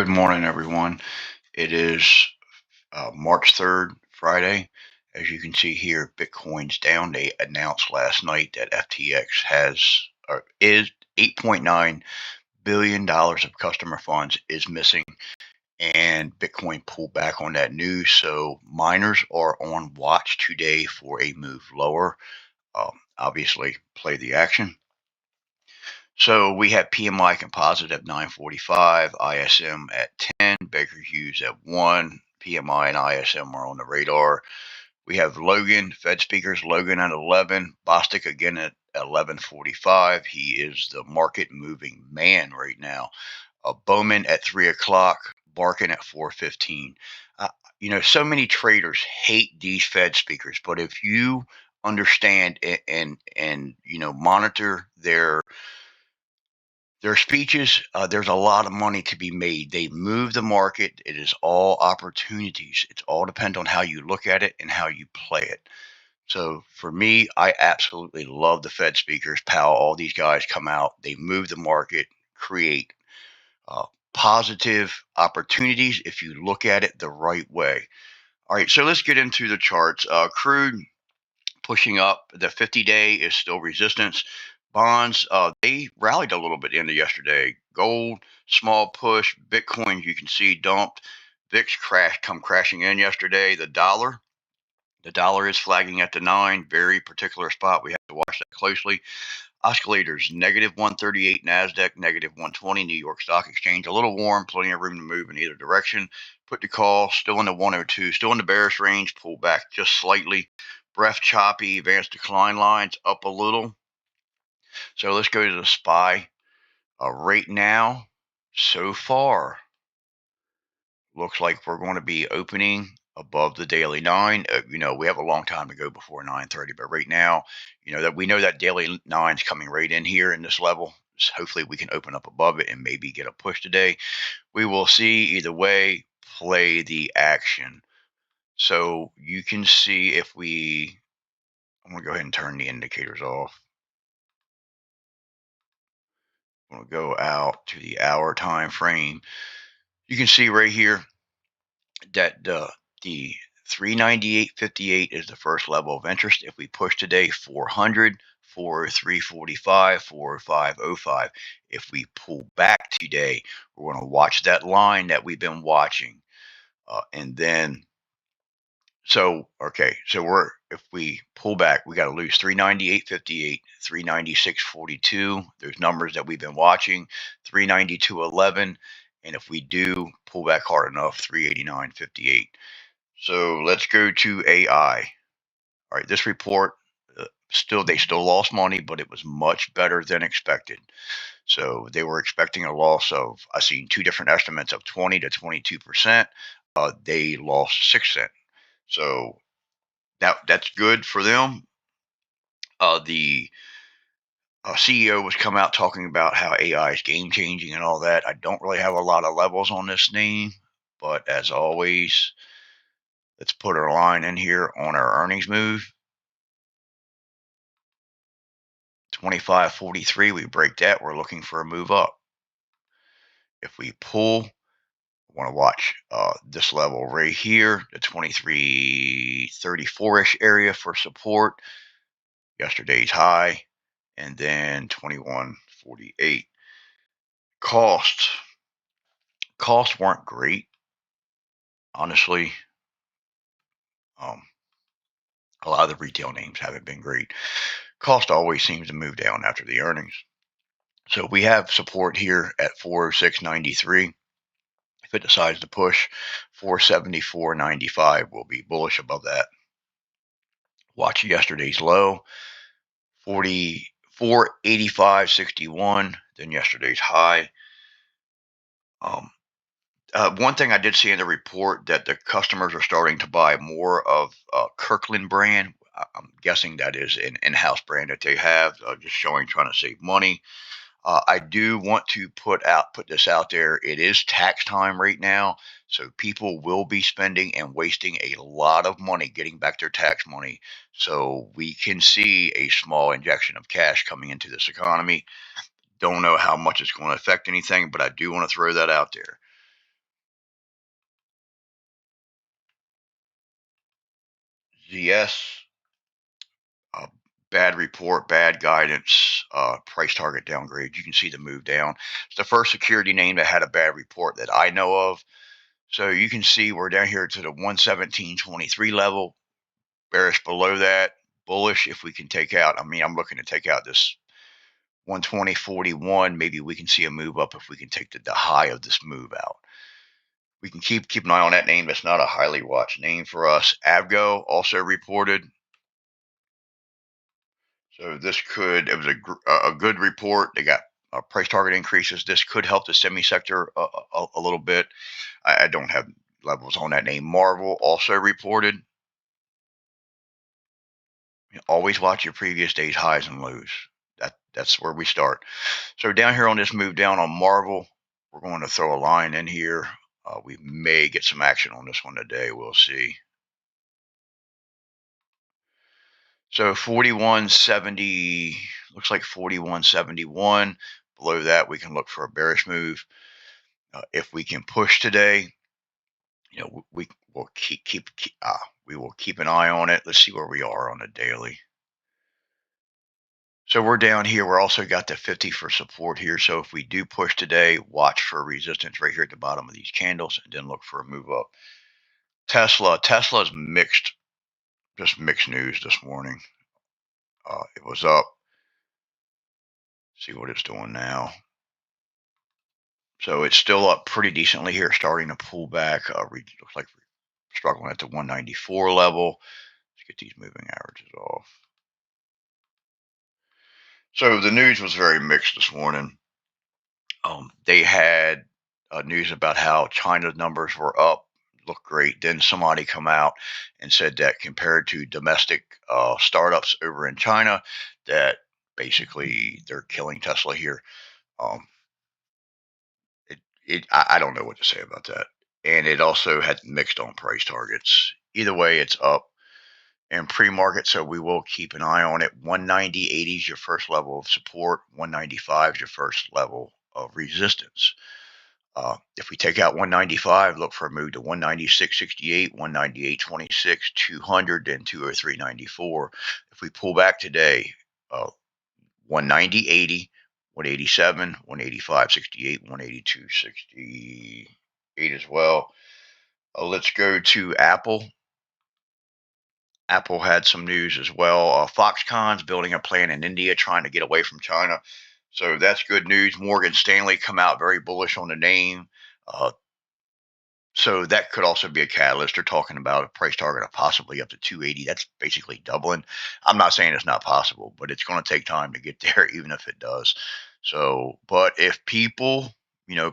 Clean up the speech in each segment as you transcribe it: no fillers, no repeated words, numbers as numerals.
Good morning, everyone. It is March 3rd, Friday. As you can see here, Bitcoin's down. They announced last night that FTX is $8.9 billion of customer funds is missing, and Bitcoin pulled back on that news. So miners are on watch today for a move lower. Obviously, play the action. So we have PMI composite at 945, ISM at 10, Baker Hughes at 1. PMI and ISM are on the radar. We have Logan, Fed speakers, Logan at 11, Bostic again at 1145. He is the market moving man right now. Bowman at 3 o'clock, Barkin at 4:15. So many traders hate these Fed speakers, but if you understand and monitor their speeches, there's a lot of money to be made. They move the market. It is all opportunities. It's all depend on how you look at it and how you play it. So for me, I absolutely love the Fed speakers. Powell, all these guys come out. They move the market, create uh, positive opportunities if you look at it the right way. All right, so let's get into the charts. Crude pushing up. The 50-day is still resistance. Bonds, they rallied a little bit into yesterday. Gold, small push. Bitcoin, you can see, dumped. VIX come crashing in yesterday. The dollar is flagging at the 9, very particular spot. We have to watch that closely. Oscillators, negative 138 NASDAQ, negative 120 New York Stock Exchange. A little warm, plenty of room to move in either direction. Put the call, still in the 102, still in the bearish range, pull back just slightly. Breath choppy, advanced decline lines up a little. So let's go to the SPY. Right now, so far, looks like we're going to be opening above the daily 9. We have a long time to go before 9:30, but right now, we know that daily 9 is coming right in here in this level. So hopefully we can open up above it and maybe get a push today. We will see. Either way, play the action. So you can see I'm going to go ahead and turn the indicators off. I'm going to go out to the hour time frame. You can see right here that the 398.58 is the first level of interest. If we push today, 400, 345, 4505. If we pull back today, we're going to watch that line that we've been watching. And then, so if we pull back, we got to lose 398.58, 396.42. There's numbers that we've been watching, 392.11. And if we do pull back hard enough, 389.58. So let's go to AI. All right, this report, they still lost money, but it was much better than expected. So they were expecting a loss of, I've seen two different estimates of 20 to 22%. They lost 6 cents. So that's good for them. The CEO was come out talking about how AI is game changing and all that. I don't really have a lot of levels on this name, but as always, let's put our line in here on our earnings move. 25.43, we break that. We're looking for a move up. If we pull, I want to watch this level right here, the 23.34-ish area for support. Yesterday's high, and then 21.48. Costs weren't great, honestly. A lot of the retail names haven't been great. Cost always seems to move down after the earnings. So we have support here at 406.93. If it decides to push, 474.95 will be bullish above that. Watch yesterday's low, 485.61, then yesterday's high. One thing I did see in the report that the customers are starting to buy more of Kirkland brand. I'm guessing that is an in-house brand that they have, just trying to save money. I do want to put this out there. It is tax time right now, so people will be spending and wasting a lot of money getting back their tax money. So we can see a small injection of cash coming into this economy. Don't know how much it's going to affect anything, but I do want to throw that out there. ZS, uh, bad report, bad guidance, price target downgrade. You can see the move down. It's the first security name that had a bad report that I know of. So you can see we're down here to the 117.23 level, bearish below that, bullish if we can take out. I mean, I'm looking to take out this 120.41. Maybe we can see a move up if we can take the high of this move out. We can keep an eye on that name. That's not a highly watched name for us. Avgo also reported. So this could, it was a good report. They got price target increases. This could help the semi sector a little bit. I don't have levels on that name. Mrvl also reported. Always watch your previous day's highs and lows. That's where we start. So down here on this move down on Mrvl, we're going to throw a line in here. We may get some action on this one today. We'll see. So 41.70 looks like 41.71. Below that, we can look for a bearish move. If we can push today, we will we will keep an eye on it. Let's see where we are on a daily. So we're down here. We're also got the 50 for support here. So if we do push today, watch for resistance right here at the bottom of these candles, and then look for a move up. Tesla's mixed, just mixed news this morning. It was up. See what it's doing now. So it's still up pretty decently here, starting to pull back. Looks like we're struggling at the 194 level. Let's get these moving averages off. So the news was very mixed this morning. They had news about how China's numbers were up, looked great. Then somebody come out and said that compared to domestic startups over in China, that basically they're killing Tesla here. Um, I don't know what to say about that. And it also had mixed on price targets. Either way, it's up in pre-market, so we will keep an eye on it. 190.80 is your first level of support. 195 is your first level of resistance. If we take out 195, look for a move to 196.68, 198.26, 200, and 203.94. If we pull back today, 190.80, 187, 185.68, 182.68 as well. Let's go to Apple. Apple had some news as well. Foxconn's building a plant in India, trying to get away from China. So that's good news. Morgan Stanley come out very bullish on the name. So that could also be a catalyst. They're talking about a price target of possibly up to 280. That's basically doubling. I'm not saying it's not possible, but it's going to take time to get there, even if it does. So, but if people,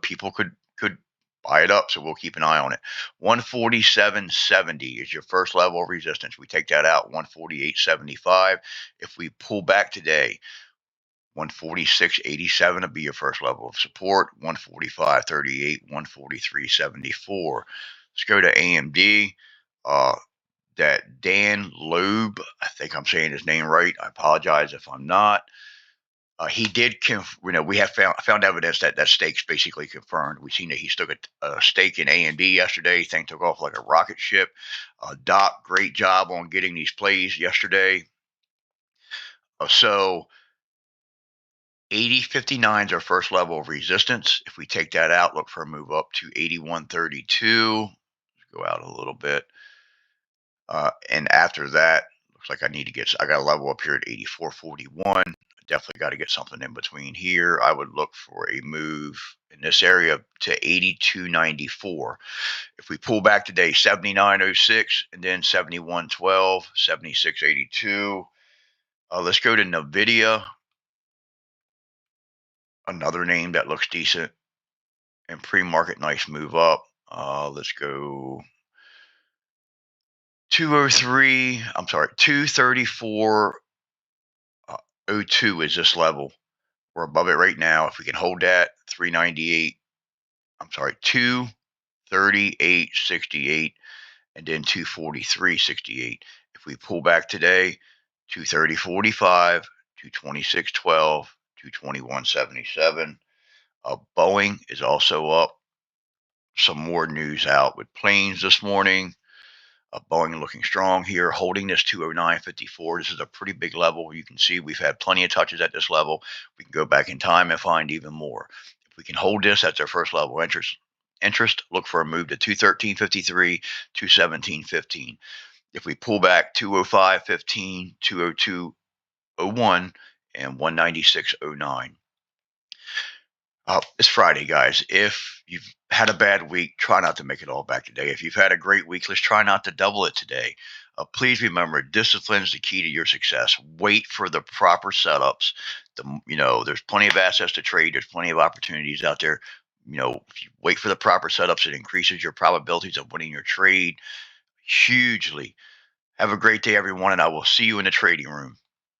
people could buy it up, so we'll keep an eye on it. 147.70 is your first level of resistance. We take that out. 148.75. If we pull back today, 146.87 will be your first level of support. 145.38, 143.74. Let's go to AMD. That Dan Loeb, I think I'm saying his name right. I apologize if I'm not. He did, we have found evidence that that stake's basically confirmed. We've seen that he took a stake in AMD yesterday. Thing took off like a rocket ship. Doc, great job on getting these plays yesterday. So 80.59 is our first level of resistance. If we take that out, look for a move up to 81.32. Let's go out a little bit. And after that, looks like I got a level up here at 84.41. Definitely got to get something in between here. I would look for a move in this area to 82.94. If we pull back today, 79.06 and then 71.12, 76.82. Let's go to Nvda. Another name that looks decent and pre-market, nice move up. Let's go 203. I'm sorry, 234.02 is this level. We're above it right now. If we can hold that, 398. I'm sorry, 238.68 and then 243.68. If we pull back today, 230.45, 226.12, 221.77. Boeing is also up. Some more news out with planes this morning. Boeing looking strong here, holding this 209.54. This is a pretty big level. You can see we've had plenty of touches at this level. We can go back in time and find even more. If we can hold this, that's our first level interest. Look for a move to 213.53, 217.15. If we pull back 205.15, 202.01, and 196.09. It's Friday, guys. If you've had a bad week, try not to make it all back today. If you've had a great week, let's try not to double it today. Please remember, discipline is the key to your success. Wait for the proper setups. There's plenty of assets to trade. There's plenty of opportunities out there. If you wait for the proper setups, it increases your probabilities of winning your trade hugely. Have a great day, everyone, and I will see you in the trading room.